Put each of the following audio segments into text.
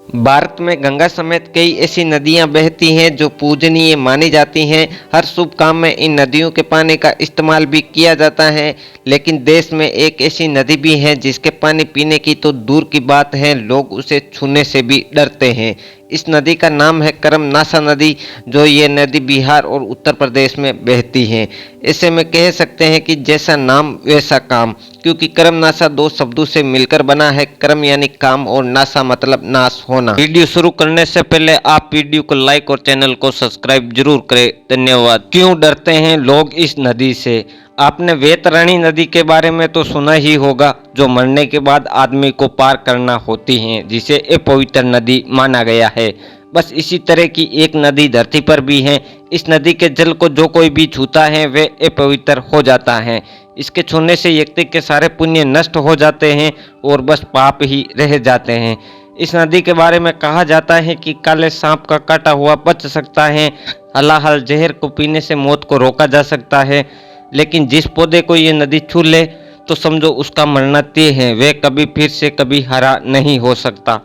भारत में गंगा समेत कई ऐसी नदियां बहती हैं जो पूजनीय मानी जाती हैं। हर शुभ काम में इन नदियों के पानी का इस्तेमाल भी किया जाता है। लेकिन देश में एक ऐसी नदी भी है जिसके पानी पीने की तो दूर की बात है, लोग उसे छूने से भी डरते हैं। इस नदी का नाम है करमनासा नदी, जो ये नदी बिहार और उत्तर प्रदेश में बहती है। ऐसे में कह सकते हैं कि जैसा नाम वैसा काम, क्योंकि करमनासा दो शब्दों से मिलकर बना है। करम यानी काम और नासा मतलब नाश होना। वीडियो शुरू करने से पहले आप वीडियो को लाइक और चैनल को सब्सक्राइब जरूर करें। धन्यवाद। क्यों डरते हैं लोग इस नदी से? आपने वैतरणी नदी के बारे में तो सुना ही होगा, जो मरने के बाद आदमी को पार करना होती है, जिसे अपवित्र नदी माना गया है। बस इसी तरह की एक नदी धरती पर भी है। इस नदी के जल को जो कोई भी छूता है वे अपवित्र हो जाता है। इसके छूने से व्यक्ति के सारे पुण्य नष्ट हो जाते हैं और बस पाप ही रह जाते हैं। इस नदी के बारे में कहा जाता है कि काले सांप का काटा हुआ बच सकता है, हलाहल जहर को पीने से मौत को रोका जा सकता है। लेकिन जिस पौधे को ये नदी छू ले तो समझो उसका मरना तय है, वह कभी फिर से कभी हरा नहीं हो सकता।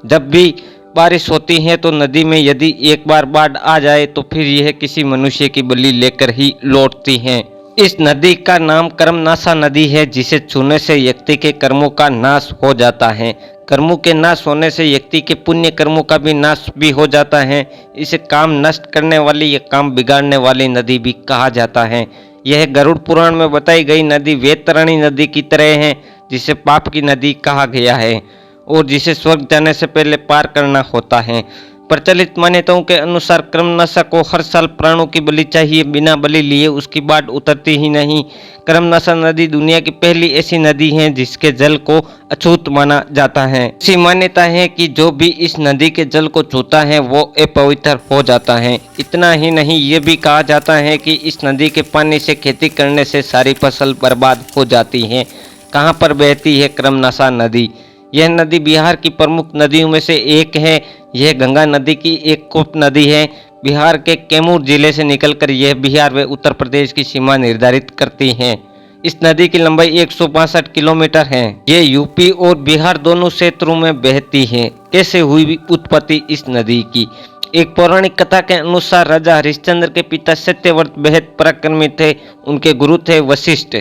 जब भी बारिश होती है तो नदी में यदि एक बार बाढ़ आ जाए तो फिर यह किसी मनुष्य की बलि लेकर ही लौटती हैं। इस नदी का नाम करमनासा नदी है, जिसे छूने से व्यक्ति के कर्मों का नाश हो जाता है। कर्मों के नाश होने से व्यक्ति के पुण्य कर्मों का भी नाश भी हो जाता है। इसे काम नष्ट करने वाली या काम बिगाड़ने वाली नदी भी कहा जाता है। यह गरुड़ पुराण में बताई गई नदी वैतरणी नदी की तरह है, जिसे पाप की नदी कहा गया है और जिसे स्वर्ग जाने से पहले पार करना होता है। प्रचलित मान्यताओं के अनुसार करमनासा को हर साल प्राणों की बलि चाहिए, बिना बलि लिए उसकी बाढ़ उतरती ही नहीं। करमनासा नदी दुनिया की पहली ऐसी नदी है जिसके जल को अछूत माना जाता है। ऐसी मान्यता है कि जो भी इस नदी के जल को छूता है वो अपवित्र हो जाता है। इतना ही नहीं, ये भी कहा जाता है कि इस नदी के पानी से खेती करने से सारी फसल बर्बाद हो जाती है। कहाँ पर बहती है करमनासा नदी? यह नदी बिहार की प्रमुख नदियों में से एक है। यह गंगा नदी की एक उप नदी है। बिहार के कैमूर जिले से निकलकर यह बिहार व उत्तर प्रदेश की सीमा निर्धारित करती है। इस नदी की लंबाई 162 किलोमीटर है। यह यूपी और बिहार दोनों क्षेत्रों में बहती है। कैसे हुई उत्पत्ति इस नदी की? एक पौराणिक कथा के अनुसार राजा हरिश्चंद्र के पिता सत्यव्रत बेहद पराक्रमी थे। उनके गुरु थे वशिष्ठ।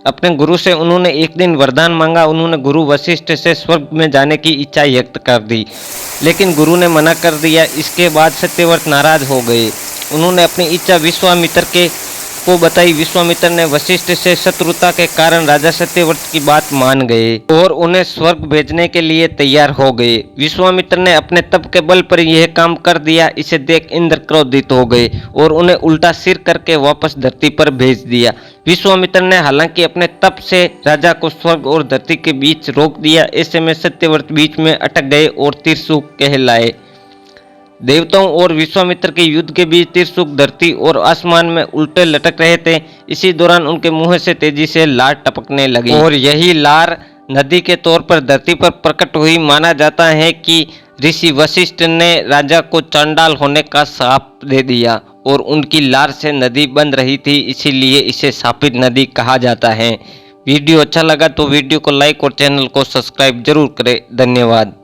अपने गुरु से उन्होंने एक दिन वरदान मांगा। उन्होंने गुरु वशिष्ठ से स्वर्ग में जाने की इच्छा व्यक्त कर दी, लेकिन गुरु ने मना कर दिया। इसके बाद सत्यव्रत नाराज हो गए। उन्होंने अपनी इच्छा विश्वामित्र को बताई। विश्वामित्र ने वशिष्ठ से शत्रुता के कारण राजा सत्यव्रत की बात मान गए और उन्हें स्वर्ग भेजने के लिए तैयार हो गए। विश्वामित्र ने अपने तप के बल पर यह काम कर दिया। इसे देख इंद्र क्रोधित हो गए और उन्हें उल्टा सिर करके वापस धरती पर भेज दिया। विश्वामित्र ने हालांकि अपने तप से राजा को स्वर्ग और धरती के बीच रोक दिया। ऐसे में सत्यव्रत बीच में अटक गए और त्रिशूक कहलाए। देवताओं और विश्वामित्र के युद्ध के बीच त्रिशूक धरती और आसमान में उल्टे लटक रहे थे। इसी दौरान उनके मुंह से तेजी से लार टपकने लगी और यही लार नदी के तौर पर धरती पर प्रकट हुई। माना जाता है कि ऋषि वशिष्ठ ने राजा को चांडाल होने का शाप दे दिया और उनकी लार से नदी बंद रही थी, इसीलिए इसे शापित नदी कहा जाता है। वीडियो अच्छा लगा तो वीडियो को लाइक और चैनल को सब्सक्राइब जरूर करें। धन्यवाद।